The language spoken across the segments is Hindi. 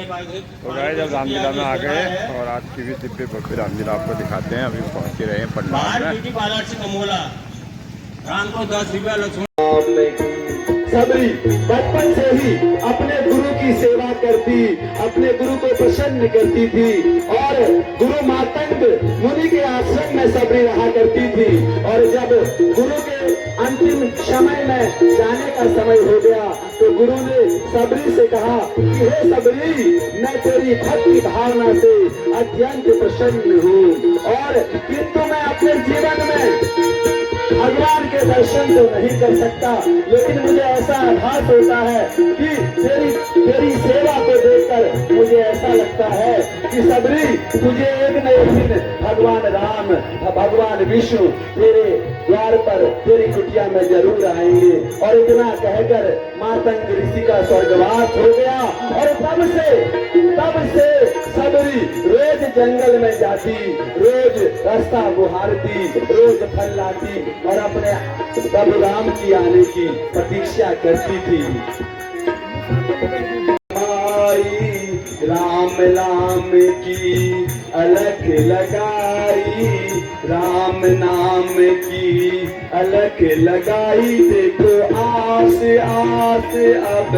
तो गाइस जब रामलीला में आ गए और आज की भी दिव्य भव्य रामलीला आपको दिखाते हैं। अभी पहुंच के रहे हैं पंडाल में। राम को 10 रुपया लक्ष्मण सबरी बचपन से ही अपने गुरु की सेवा करती, अपने गुरु को प्रसन्न करती थी और गुरु मातंग मुनि के आश्रम में सबरी रहा करती थी। और जब गुरु के अंतिम समय में जाने का समय हो गया तो गुरु ने सबरी से कहा कि हे सबरी, मैं तेरी भक्ति भावना से अत्यंत प्रसन्न हूँ और किंतु मैं अपने जीवन में भगवान के दर्शन तो नहीं कर सकता, लेकिन मुझे ऐसा आभास होता है कि तेरी सेवा को देखकर मुझे ऐसा लगता है कि सबरी, तुझे एक न एक दिन भगवान राम, भगवान विष्णु तेरे द्वार पर तेरी कुटिया में जरूर आएंगे। और इतना कहकर मातंग ऋषि का स्वर्गवास हो गया। और तब से सबरी रोज जंगल में जाती, रोज रास्ता बुहारती, रोज फल लाती और अपने प्रभु राम की आने की प्रतीक्षा करती थी। राम राम की अलख लगाई, राम नाम की अलख लगाई। देखो आस आस अब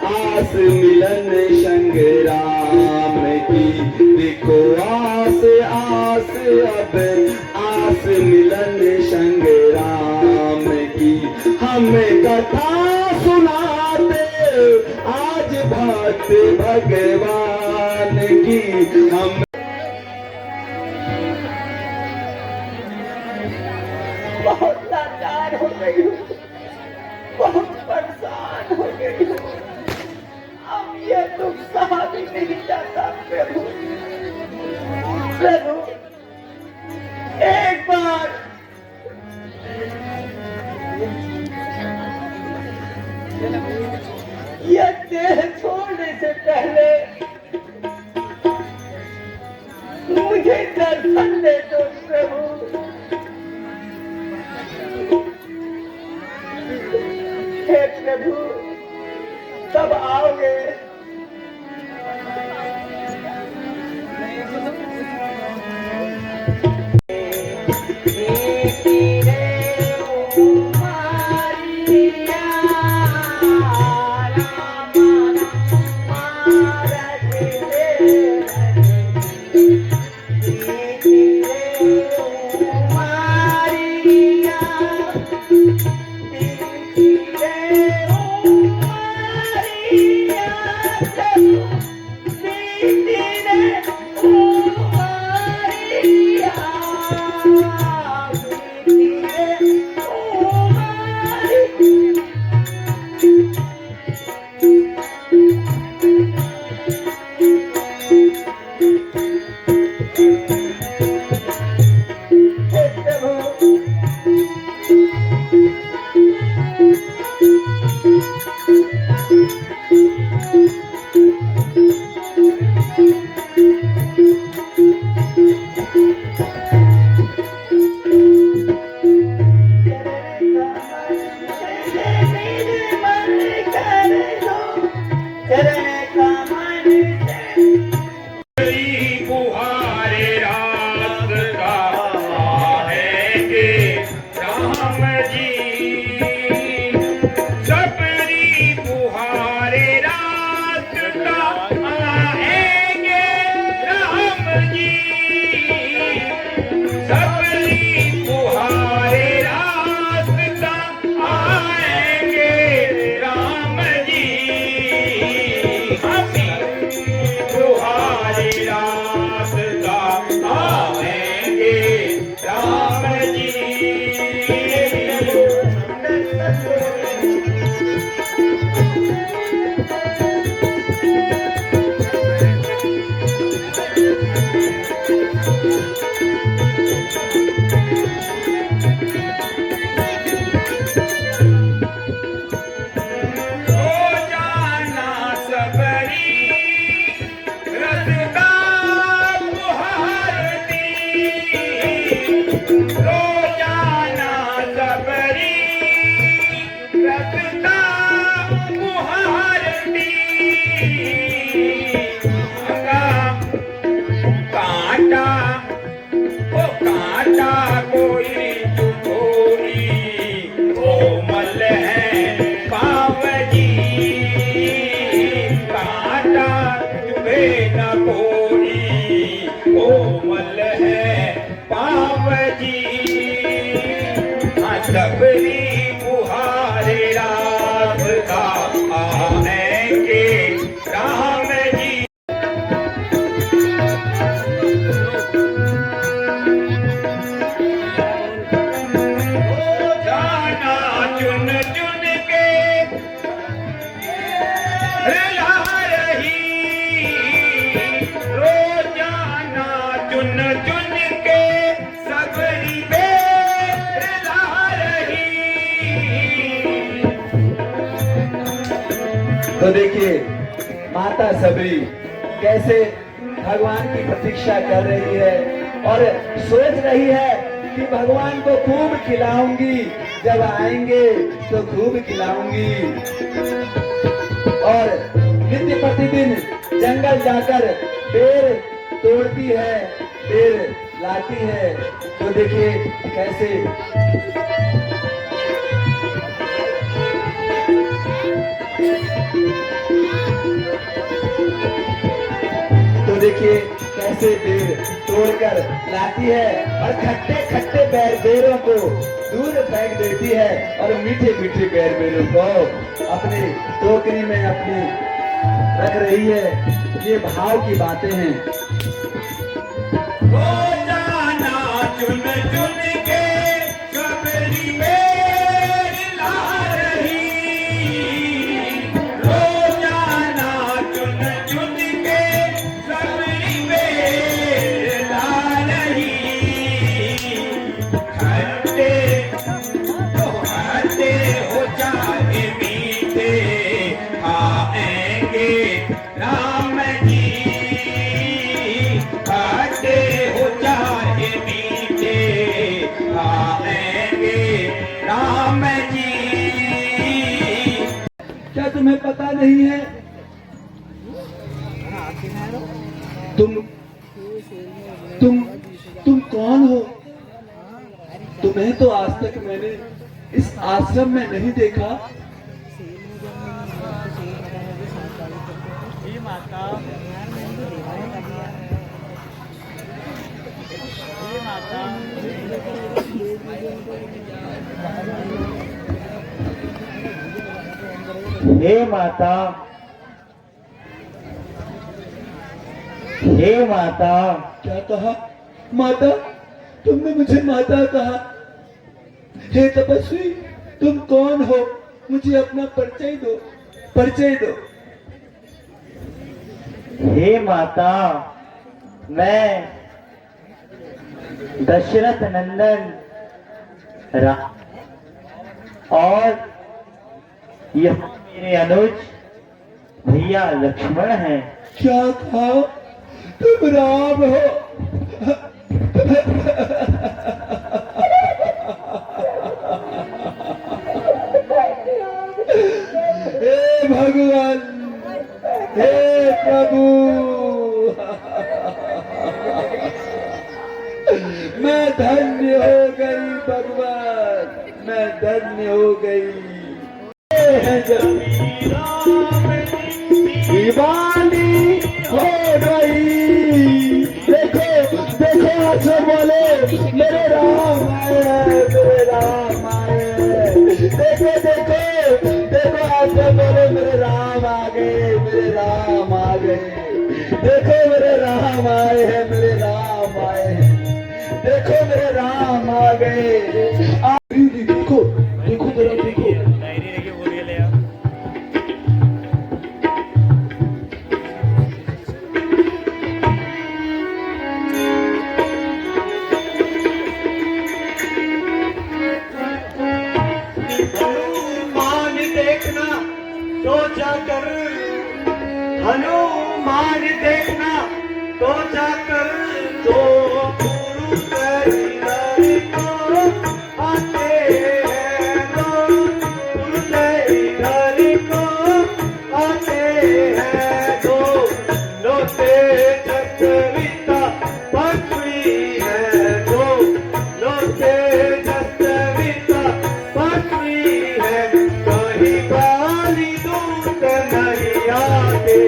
आस मिलन संग राम की, देखो आस आस अब आस मिलन संग राम की। हमें कथा सुनाते आज भक्त भगवान की, हम बहुत लाचार हो गई हूँ, बहुत परेशान हो गई हूँ। अब ये दुख सहा भी नहीं जाता। प्रभु प्रभु एक बार ये देह छोड़ने से पहले मुझे दर्शन दे दो प्रभु। हे प्रभु कब आओगे? Go कोई कोमल है पाव जी सबरी बुहारे रास्ता आएंगे राम जी। जाना चुन चुन के ला रही रोजाना चुन चुन के सबरी बेर ला रही। तो देखिए माता सबरी कैसे भगवान की प्रतीक्षा कर रही है और सोच रही है कि भगवान को खूब खिलाऊंगी, जब आएंगे तो खूब खिलाऊंगी। और नित्य प्रतिदिन जंगल जाकर पेड़ तोड़ती है, पेड़ लाती है। तो देखिए कैसे देखिए कैसे पेड़ तोड़कर लाती है और खट्टे खट्टे बेरों को दूर फेंक देती है और मीठे मीठे बेरों को अपनी टोकरी में अपनी रख रही है। ये भाव की बातें हैं। रोजाना चुन चुन के सबरी बेर ला रही रोजाना चुन चुन के सबरी बेर ला रही। खट्टे हो चाहे मीठे खाएंगे राम जी खट्टे हो चाहे मीठे खाएंगे राम जी। क्या तुम्हें पता नहीं है तुम कौन हो? तुम्हें तो आज तक मैंने इस आश्रम में नहीं देखा। हे माता, हे माता। क्या कहा? माता? तुमने मुझे माता कहा? हे तपस्वी, तुम कौन हो? मुझे अपना परिचय दो, परिचय दो। हे माता, मैं दशरथ नंदन राम और यह मेरे अनुज भैया लक्ष्मण हैं। क्या कहा? तुम राम हो? हे भगवान, हे प्रभु, मैं धन्य हो गई भगवान, मैं धन्य हो गई। दीवानी हो गई। देखो देखो अच्छा बोले मेरे राम आए हैं, मेरे राम आए हैं। देखो देखो देखो अच्छा बोले मेरे राम आ गए, मेरे राम आ गए। देखो मेरे राम आए हैं, मेरे राम आए हैं। देखो मेरे राम आ गए। देखो देखो जरा देखो। हनुमान देखना तो जाकर तो गुरु तेरी को आते हैं, तो गुरु तेरी को आते हैं। तो लोटे जसविता पक्षी है, तो लोटे जसविता पक्षी है। कहीं बाली दूत नहीं आते।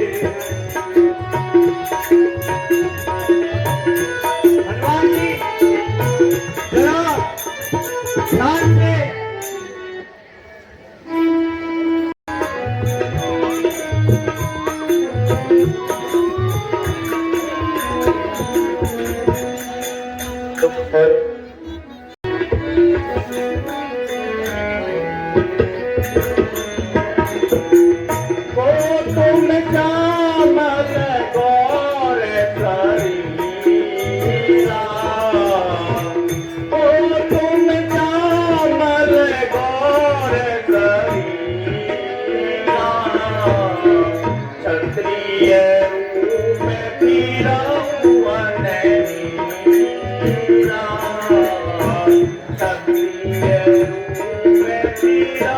और तुम जामल गौर करीरा, ओ तुम जामल गौर करीरा, क्षत्रिय रूप फिरा नीरा, क्षत्रिय रूप फिरा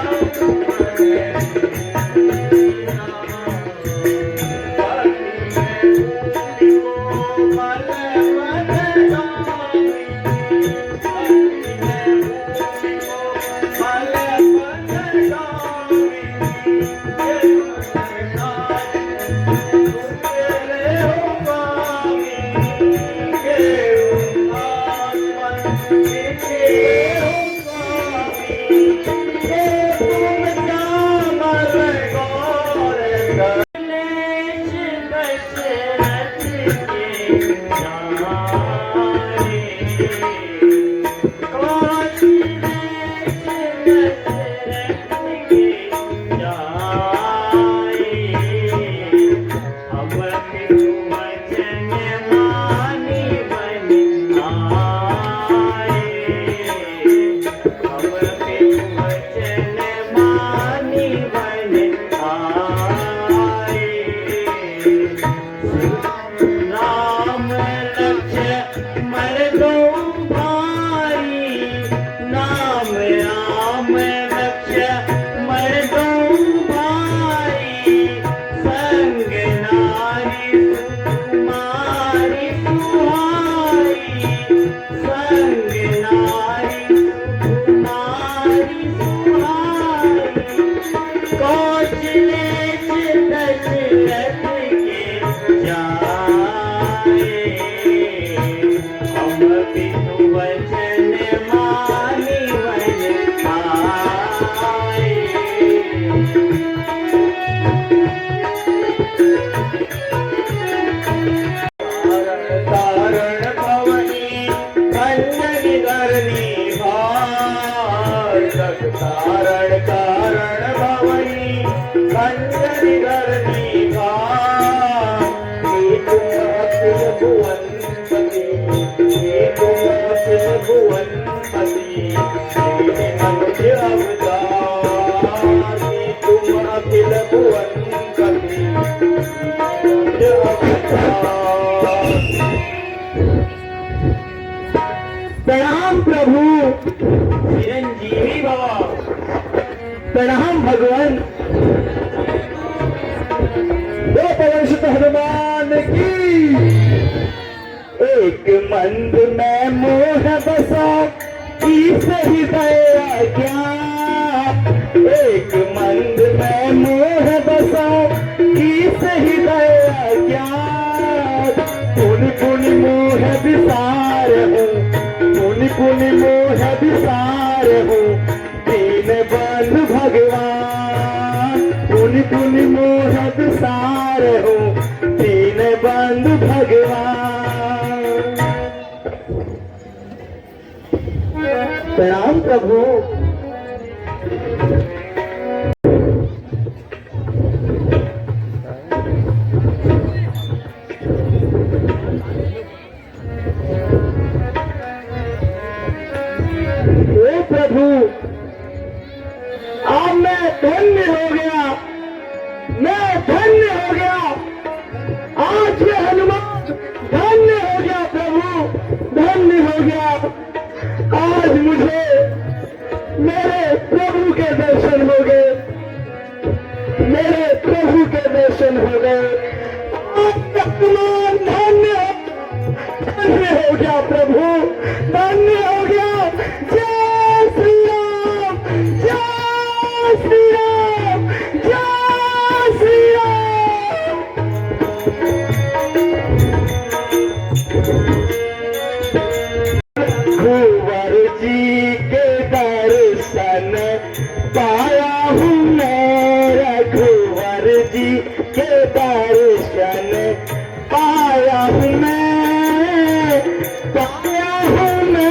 प्रणाम प्रभु, चिरंजीवी बाबा, प्रणाम भगवान। दो पवन सुत हनुमान की। एक मंद में मोह बसा ईश हृदय क्या, एक मंद में मोह बसा ईश हृदय क्या, पुनि पुनि मोह विसार हूँ, पुनि पुनि मोह विसार हूँ, दीन बंधु भगवान, पुनि पुनि मोह विसार हूँ, दीन बंधु भगवान। प्रणाम प्रभु। प्रभु अब मैं धन्य हो गया, मैं धन्य हो गया, आज ये हनुमान धन्य हो गया प्रभु, धन्य हो गया। आज मुझे मेरे प्रभु के दर्शन हो गए, मेरे प्रभु के दर्शन हो गए। आज हनुमान धन्य हो गया प्रभु, धन्य हो गया। कुंवर जी के दर्शन पाया हूँ मैं, रघुवर जी के दर्शन पाया हूँ मैं, पाया हूँ मैं।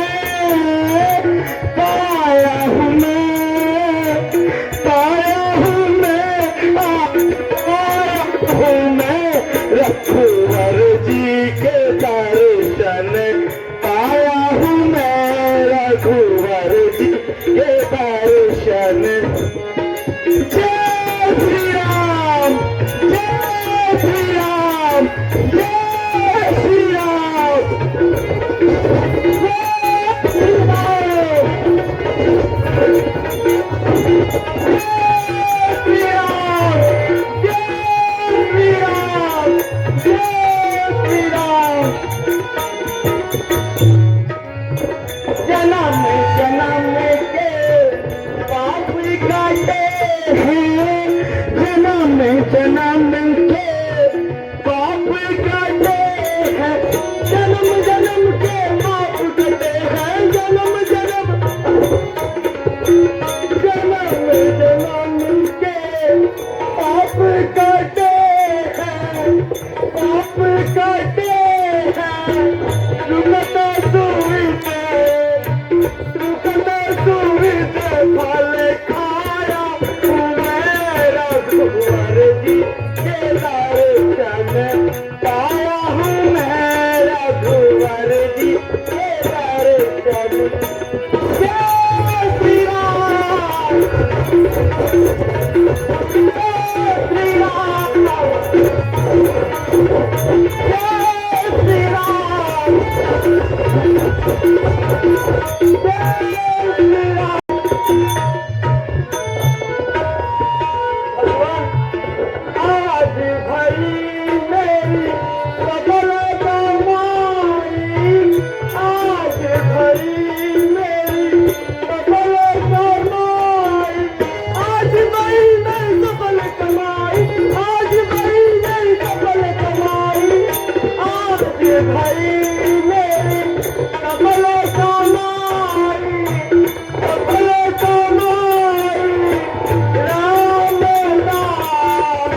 जय श्री राम। जन्म जन्म के पाप काटे हैं, जन्म जन्म के पाप काटे हैं, जन्म जन्म के पाप कटे हैं, जन्म जन्म जन्म के पाप काटे हैं, पाप काटे हैं। रुकता सुविते, रुकता सुविते फल खाया मेरा कुंवर जी के दर्शन पाया हूँ, मेरा कुंवर जी के दर्शन। जय श्री राम, जय श्री राम, जय श्री राम, जय श्री राम। भगवान आज भई मेरी सकल कमाई, आज भई मेरी सकल कमाई, आज भई मेरी सकल कमाई, आज भई मेरी सकल कमाई, आज भई मेरी सकल कमाई, सकल कमाई। राम राम,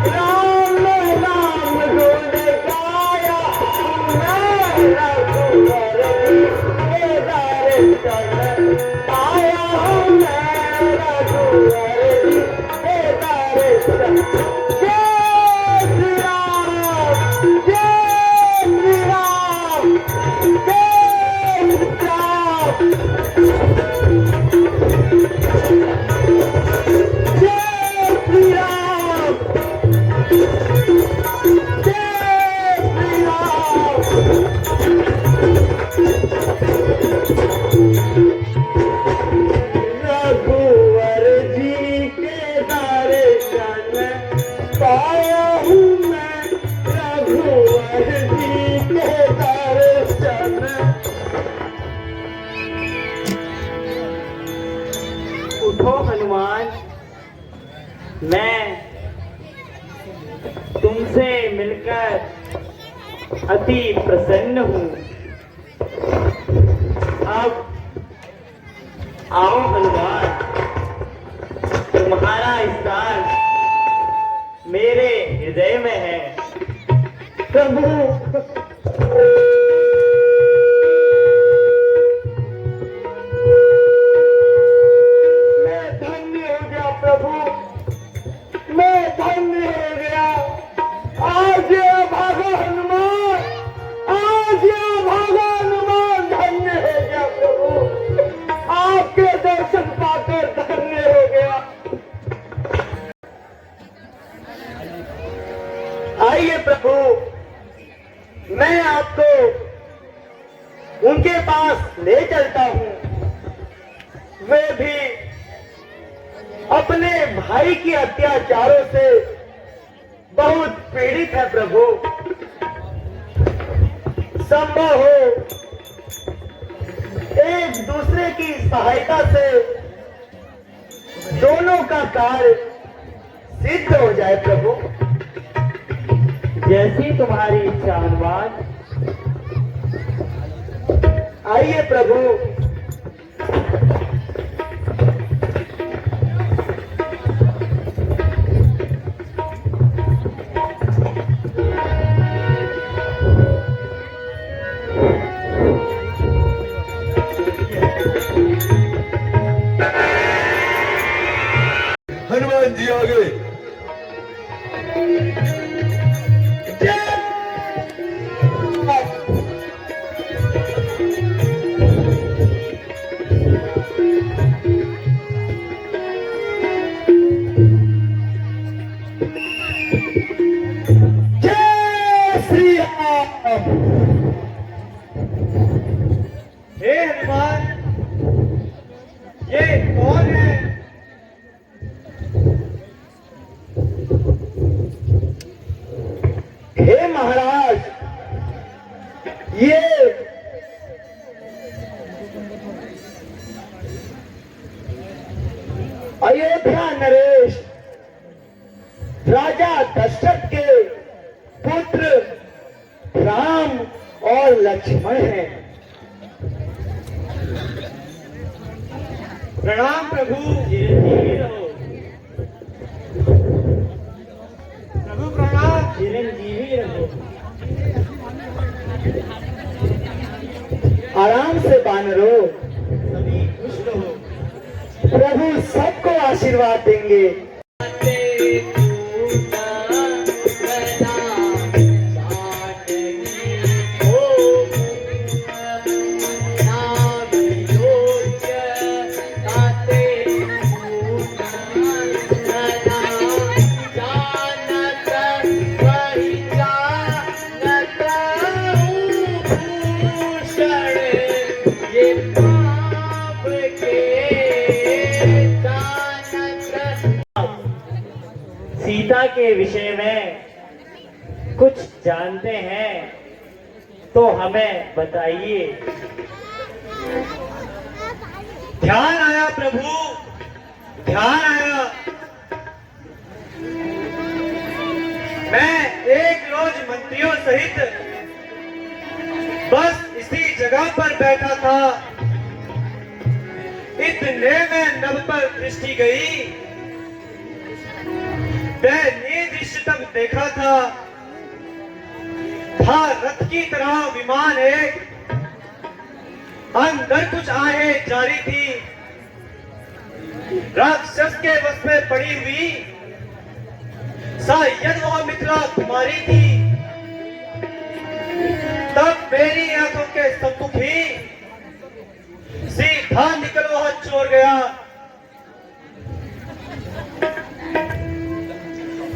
राम राम गुण गाया मेरा कुंवर के दर्शन पाया हूँ, मेरा कुंवर के दर्शन। जय श्री राम, जय श्री राम, जय श्री राम, जय श्री राम, जय श्री राम। रघुवर जी के दर्शन पाया हूँ मैं, रघुवर जी के दर्शन। उठो हनुमान, मैं तुमसे मिलकर अति प्रसन्न हूँ। अब आओ हनुमान, तुम्हारा स्थान मेरे हृदय में है। प्रभु मैं धन्य हो गया, प्रभु मैं धन्य हो गया। आज भागो हनुमान, आज भागो हनुमान, धन्य हो गया प्रभु, आपके दर्शन पाकर धन्य हो गया। आइए प्रभु, मैं आपको उनके पास ले चलता हूँ। वे भी अपने भाई के अत्याचारों से बहुत पीड़ित है प्रभु। संभव हो एक दूसरे की सहायता से दोनों का कार्य सिद्ध हो जाए प्रभु। जैसी तुम्हारी इच्छा हनुमान। आइए प्रभु। हनुमान जी आ गए। जय श्री राम। हे हनुमान, ये कौन है? हे महाराज, ये अयोध्या नरेश राजा दशरथ के पुत्र राम और लक्ष्मण हैं। प्रणाम प्रभु। प्रभु प्रणाम। चिरंजीवी रहो। आराम से बानरो, सभी खुश रहो। प्रभु सबको आशीर्वाद देंगे। सीता के विषय में कुछ जानते हैं तो हमें बताइए। ध्यान आया प्रभु, ध्यान आया। मैं एक रोज मंत्रियों सहित बस इसी जगह पर बैठा था। इतने में नभ पर दृष्टि गई। दयनीय दृश्य तब देखा था रथ की तरह विमान एक, अंदर कुछ आहें जारी थी। राक्षस के वश में पड़ी हुई शायद वह मिथिला कुमारी थी। तब मेरी आंखों के सम्मुख ही सीधा निकल वह चोर गया।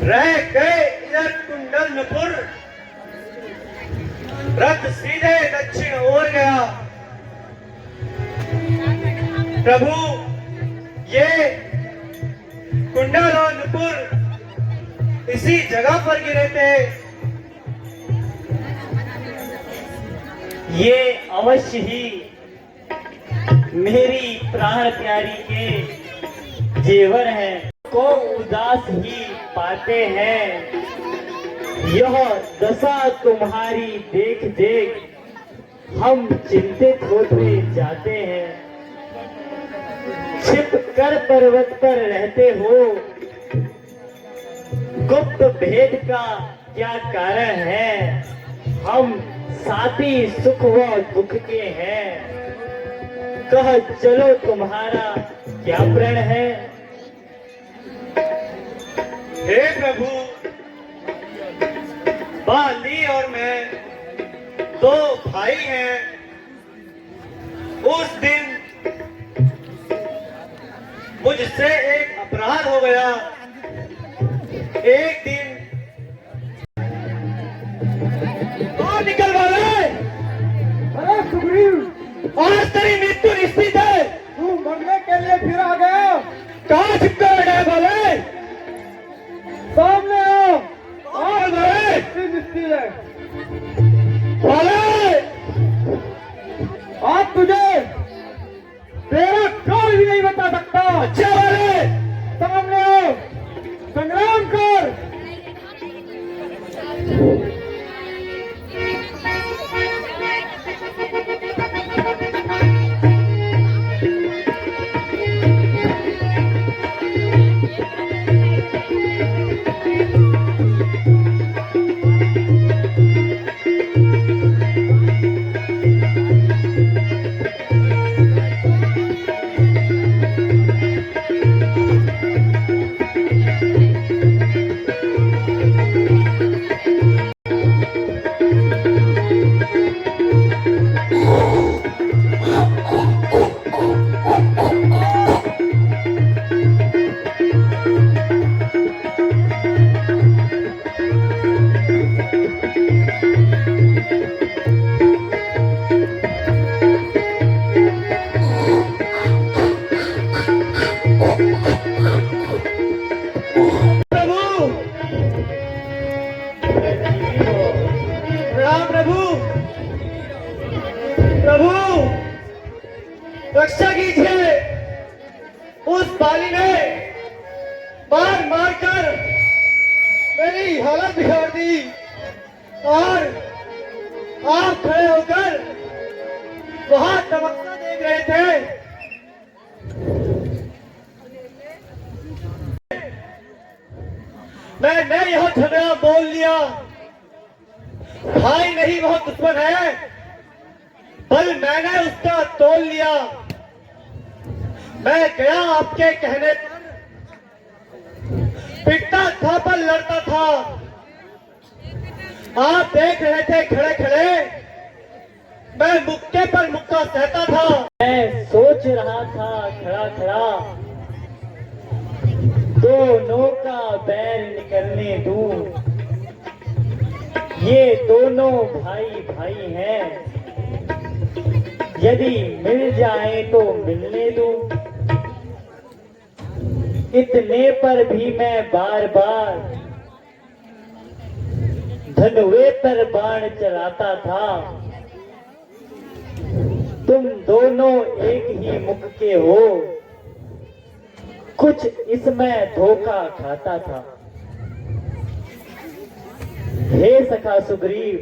रह गए इधर कुंडलपुर, रथ सीधे दक्षिण ओर गया। प्रभु, ये कुंडलपुर इसी जगह पर गिरे थे। ये अवश्य ही मेरी प्राण प्यारी के जेवर हैं, को उदास ही पाते हैं। यह दशा तुम्हारी देख देख हम चिंतित होते जाते हैं। छिप कर पर्वत पर रहते हो, गुप्त भेद का क्या कारण है? हम साथी सुख व दुख के हैं, कह चलो तुम्हारा क्या प्रण है? हे प्रभु, बाली और मैं दो भाई हैं। उस दिन मुझसे एक अपराध हो गया। एक दिन और निकल वाले। अरे सुग्रीव, आज तेरी मृत्यु निश्चित है। तू मरने के लिए फिर आ गया। कहाँ छिपे गए बोले? सामने आओ। और बोले निश्चित है। बोले आज तुझे तेरा कोई भी नहीं बता सकता। अच्छा बोले सामने आओ, संग्राम कर। प्रभु रक्षा कीजिए, उस बाली ने मार मार कर मेरी हालत बिगाड़ दी और आप खड़े होकर वहां तमाशा देख रहे थे। मैंने यह झगड़ा बोल लिया, भाई नहीं बहुत दुश्मन है, बल मैंने उसका तोल लिया। मैं गया आपके कहने पर, पिटता था पर लड़ता था, आप देख रहे थे खड़े खड़े, मैं मुक्के पर मुक्का सहता था। मैं सोच रहा था खड़ा खड़ा, दोनों का बैर निकलने दूं, ये दोनों भाई भाई हैं, यदि मिल जाए तो मिलने दूं। इतने पर भी मैं बार बार धनुए पर बाण चलाता था। तुम दोनों एक ही मुख के हो, कुछ इसमें धोखा खाता था। हे सखा सुग्रीव,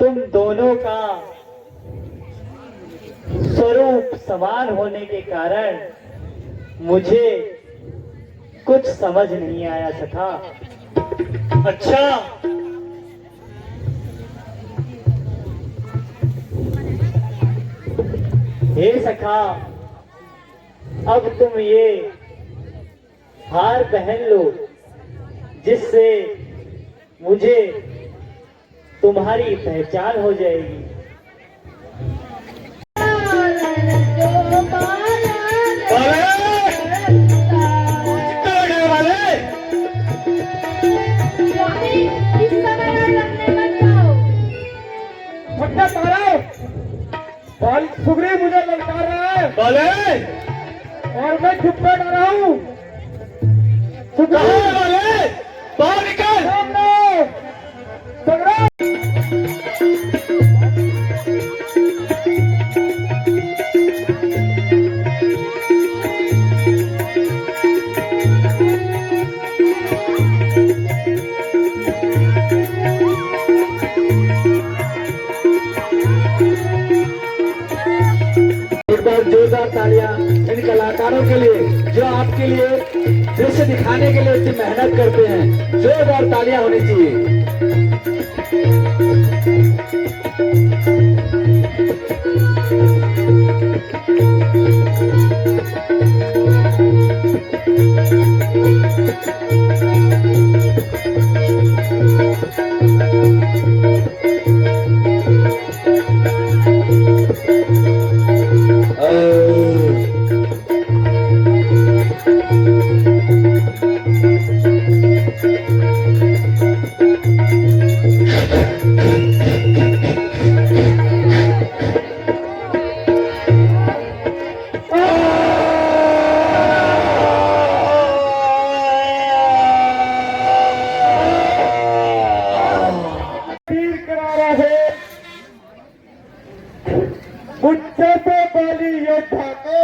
तुम दोनों का स्वरूप समान होने के कारण मुझे कुछ समझ नहीं आया सखा। अच्छा, हे सखा, अब तुम ये हार पहन लो, जिससे मुझे तुम्हारी पहचान हो जाएगी। सुग्रीव मुझे ललकार रहा है बोले, और मैं चुप बैठ रहा हूँ। सुग्रीव बोले, बाहर निकल। जोरदार तालियां इन कलाकारों के लिए जो आपके लिए दृश्य दिखाने के लिए इतनी मेहनत करते हैं। जोरदार तालियां होनी चाहिए। मुझसे तो बाली योद्धा को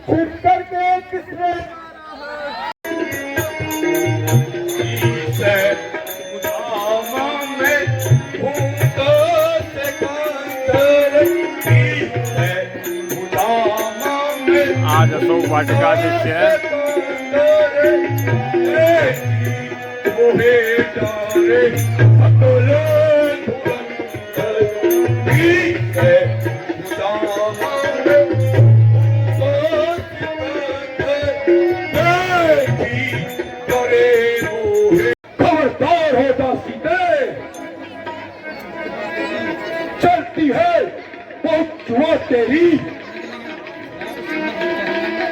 छिप करके किसने आज अशोक वाटिका दृश्य है। खबरदार हो दासीते, चलती है बहुत जुआ तेरी,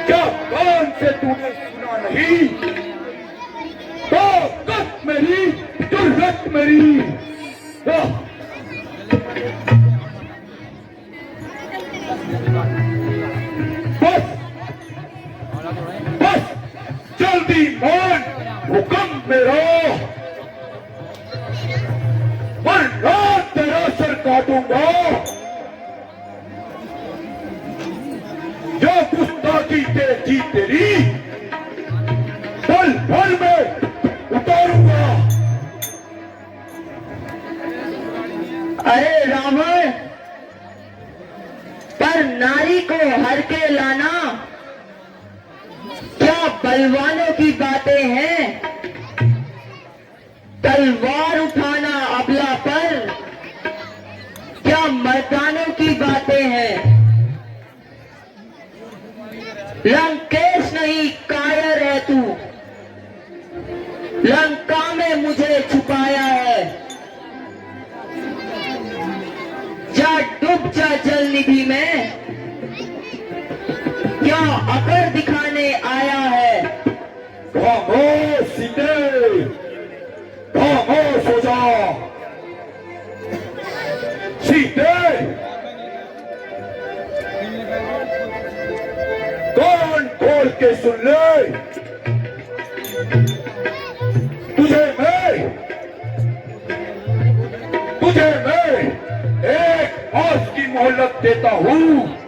क्या कान से तूने सुना नहीं? ताकत मेरी, जुर्रत मेरी। बस बस जल्दी मान हुक्म मेरा, वरना तेरा सर दूंगा। जो गुस्ताखी थी तेरी पल पल में उतारूंगा। अरे रावण, पर नारी को हर के लाना क्या बलवानों की बातें हैं? तलवार उठाना अबला पर क्या मर्दानों की बातें हैं? लंकेश नहीं कायर है तू, लंका में मुझे छुपाया है। जा डूब जा जल निधि में, क्या अकड़ दिखाने आया है? खामोश सीते, खामोश हो जा सीते। कान खोल के सुन ले, तुझे मैं एक आज की मोहलत देता हूँ।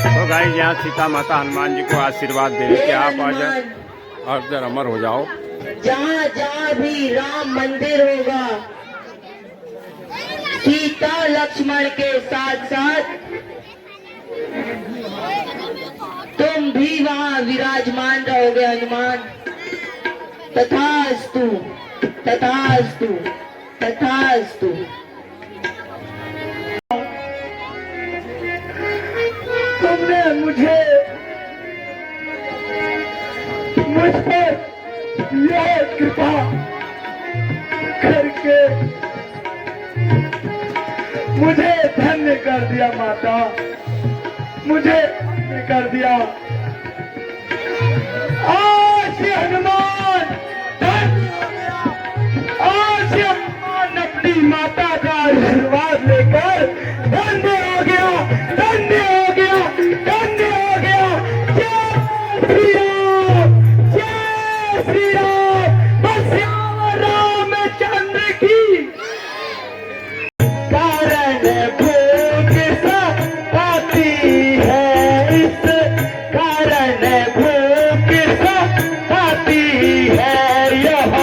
तो गाइस यहाँ सीता माता हनुमान जी को आशीर्वाद दे रही कि आप आज अजर अमर हो जाओ। जहाँ जहाँ भी राम मंदिर होगा, सीता लक्ष्मण के साथ साथ तुम भी वहाँ विराजमान रहोगे हनुमान। तथास्तु, तथास्तु, तथास्तु। तुमने मुझ पर यह कृपा करके मुझे धन्य कर दिया माता, मुझे धन्य कर दिया। आज ये हनुमान धन्य हो गया। आज ये हनुमान अपनी माता का आशीर्वाद लेकर धन्य हो गया, धन्य हो गया, धन्य हो गया। जय श्री राम, जय श्री राम, बस रामचंद्र की। कारण भूख सताती है, इस कारण भूख सताती है। यह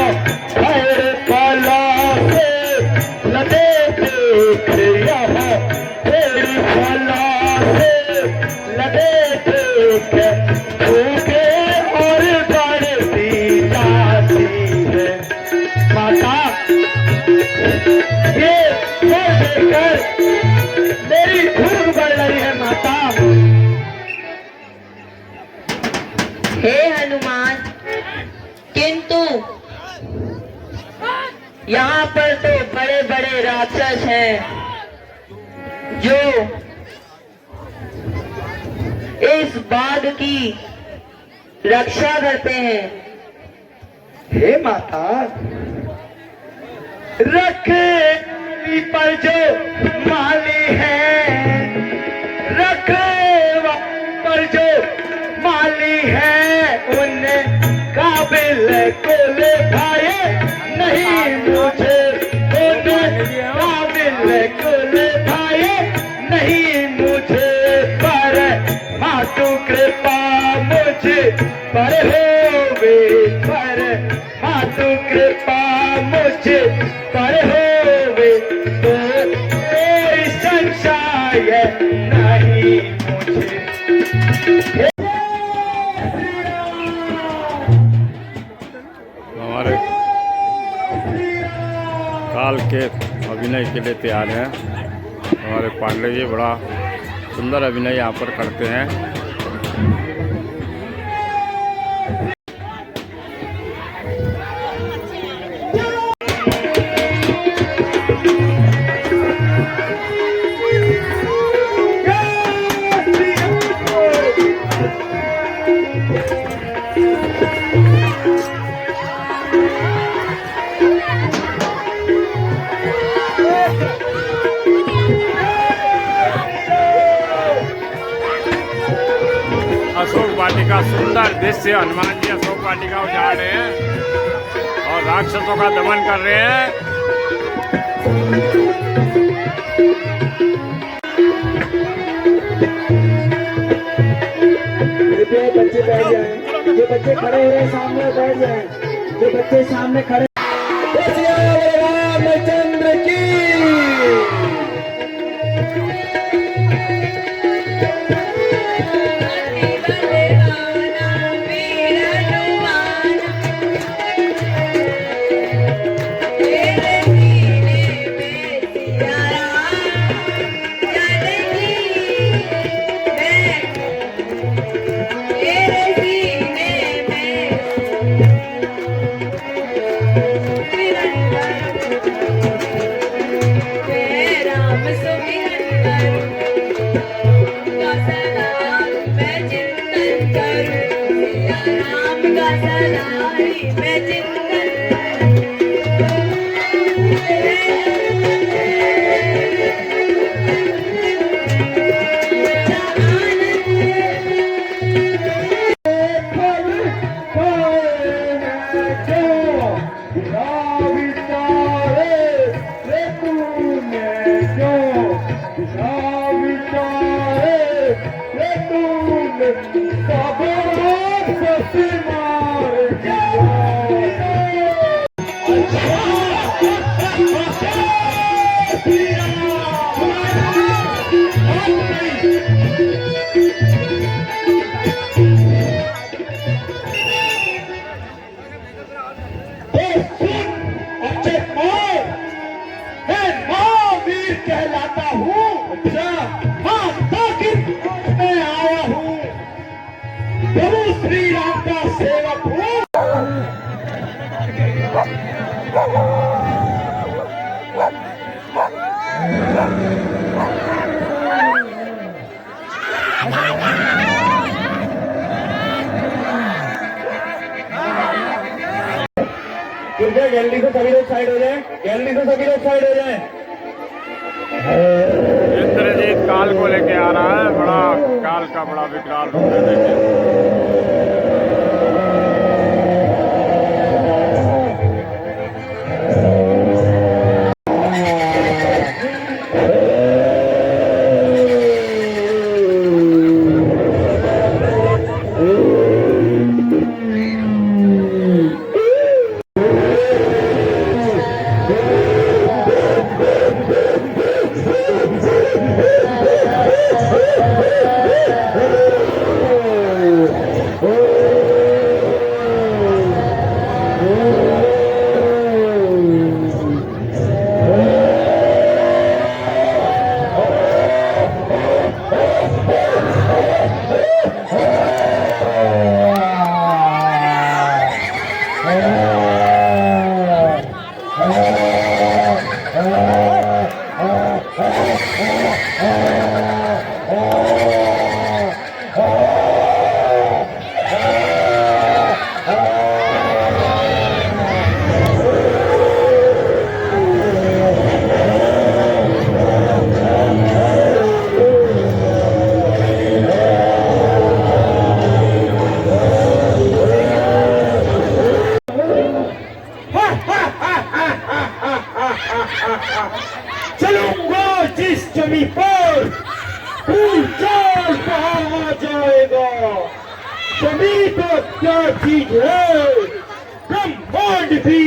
हर पला से लदे देख, यह हर पला से लदे देख, भूखे और बढ़ती जाती है। माता ये देखकर मेरी भूख बढ़ रही है माता। हे हनुमान, किंतु यहाँ पर तो बड़े बड़े राक्षस हैं जो इस बाग की रक्षा करते हैं। हे माता, रखवाली पर जो माली है, रखवाली पर जो माली है, उन काबिल को ले भाए नहीं मुझे, उन काबिल को ले भाए नहीं मुझे। पर मातु कृपा मुझे पर होवे, पर मातु कृपा मुझे पर होवे, तो कोई संशय नहीं मुझे। हमारे काल के अभिनय के लिए तैयार हैं। हमारे पांडे जी बड़ा सुंदर अभिनय यहाँ पर करते हैं। का सुंदर दृश्य हनुमान जी अशोक वाटिका उजाड़ रहे हैं और राक्षसों का दमन कर रहे हैं। कृपया बच्चे बैठ जाएं, जो बच्चे खड़े हो रहे हैं सामने बैठ जाएं, जो बच्चे सामने खड़े रामचंद्र की। कहलाता हूँ, हाँ ताकि मैं आया हूँ, प्रभु श्री राम का सेवक हूँ। गैलरी को सभी लोग साइड हो जाए, गैलरी को सभी लोग साइड हो जाए। इंद्रजीत काल को लेके आ रहा है, बड़ा काल का बड़ा विकराल रूप है। देखिए चलूंगा जिस जमी पर भूचाल कहा जाएगा। जमी तो क्या चीज है, ब्रह्मांड भी।